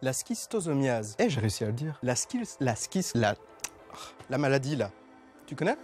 La schistosomiase. J'ai réussi à le dire. La maladie là. Tu connais?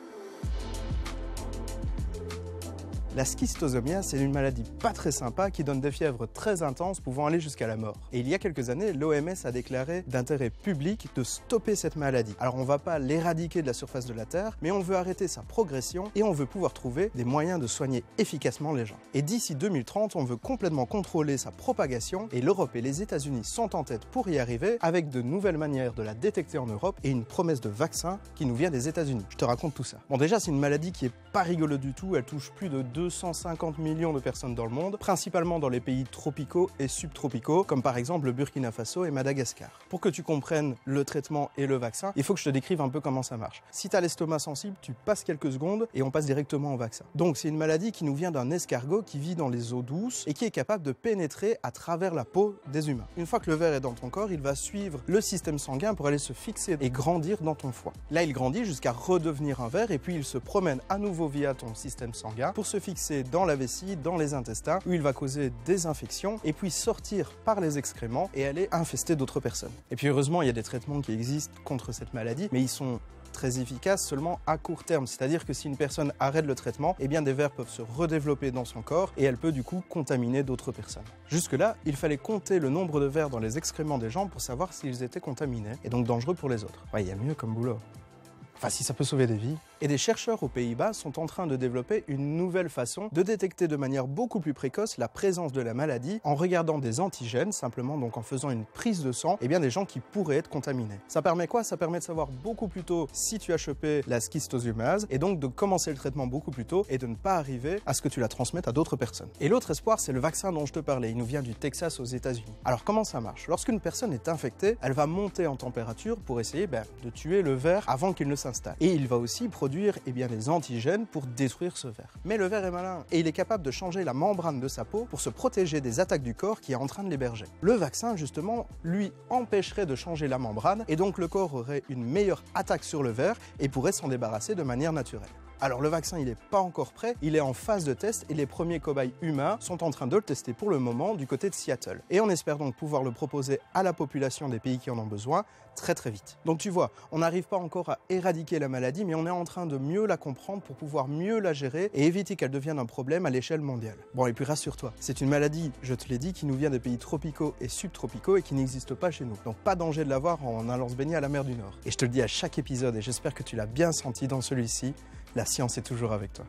La schistosomiase, c'est une maladie pas très sympa qui donne des fièvres très intenses pouvant aller jusqu'à la mort. Et il y a quelques années, l'OMS a déclaré d'intérêt public de stopper cette maladie. Alors on va pas l'éradiquer de la surface de la Terre, mais on veut arrêter sa progression et on veut pouvoir trouver des moyens de soigner efficacement les gens. Et d'ici 2030, on veut complètement contrôler sa propagation et l'Europe et les États-Unis sont en tête pour y arriver avec de nouvelles manières de la détecter en Europe et une promesse de vaccin qui nous vient des États-Unis. Je te raconte tout ça. Bon, déjà, c'est une maladie qui est pas rigolo du tout, elle touche plus de 250 millions de personnes dans le monde, principalement dans les pays tropicaux et subtropicaux, comme par exemple le Burkina Faso et Madagascar. Pour que tu comprennes le traitement et le vaccin, il faut que je te décrive un peu comment ça marche. Si tu as l'estomac sensible, tu passes quelques secondes et on passe directement au vaccin. Donc c'est une maladie qui nous vient d'un escargot qui vit dans les eaux douces et qui est capable de pénétrer à travers la peau des humains. Une fois que le ver est dans ton corps, il va suivre le système sanguin pour aller se fixer et grandir dans ton foie. Là, il grandit jusqu'à redevenir un ver et puis il se promène à nouveau via ton système sanguin pour se fixer dans la vessie, dans les intestins, où il va causer des infections et puis sortir par les excréments et aller infester d'autres personnes. Et puis heureusement, il y a des traitements qui existent contre cette maladie, mais ils sont très efficaces seulement à court terme. C'est-à-dire que si une personne arrête le traitement, eh bien des vers peuvent se redévelopper dans son corps et elle peut du coup contaminer d'autres personnes. Jusque-là, il fallait compter le nombre de vers dans les excréments des gens pour savoir s'ils étaient contaminés et donc dangereux pour les autres. Ouais, il y a mieux comme boulot. Enfin, si ça peut sauver des vies. Et des chercheurs aux Pays-Bas sont en train de développer une nouvelle façon de détecter de manière beaucoup plus précoce la présence de la maladie en regardant des antigènes, simplement donc en faisant une prise de sang, et bien des gens qui pourraient être contaminés. Ça permet quoi? Ça permet de savoir beaucoup plus tôt si tu as chopé la schistosomiase et donc de commencer le traitement beaucoup plus tôt et de ne pas arriver à ce que tu la transmettes à d'autres personnes. Et l'autre espoir, c'est le vaccin dont je te parlais. Il nous vient du Texas aux États-Unis. Alors comment ça marche? Lorsqu'une personne est infectée, elle va monter en température pour essayer de tuer le ver avant qu'il ne s'installe. Et il va aussi produire des antigènes pour détruire ce ver. Mais le ver est malin et il est capable de changer la membrane de sa peau pour se protéger des attaques du corps qui est en train de l'héberger. Le vaccin, justement, lui empêcherait de changer la membrane et donc le corps aurait une meilleure attaque sur le ver et pourrait s'en débarrasser de manière naturelle. Alors le vaccin, il n'est pas encore prêt, il est en phase de test et les premiers cobayes humains sont en train de le tester pour le moment du côté de Seattle. Et on espère donc pouvoir le proposer à la population des pays qui en ont besoin très très vite. Donc tu vois, on n'arrive pas encore à éradiquer la maladie, mais on est en train de mieux la comprendre pour pouvoir mieux la gérer et éviter qu'elle devienne un problème à l'échelle mondiale. Bon, et puis rassure-toi, c'est une maladie, je te l'ai dit, qui nous vient des pays tropicaux et subtropicaux et qui n'existe pas chez nous. Donc pas danger de l'avoir en allant se baigner à la mer du Nord. Et je te le dis à chaque épisode et j'espère que tu l'as bien senti dans celui-ci, la science est toujours avec toi.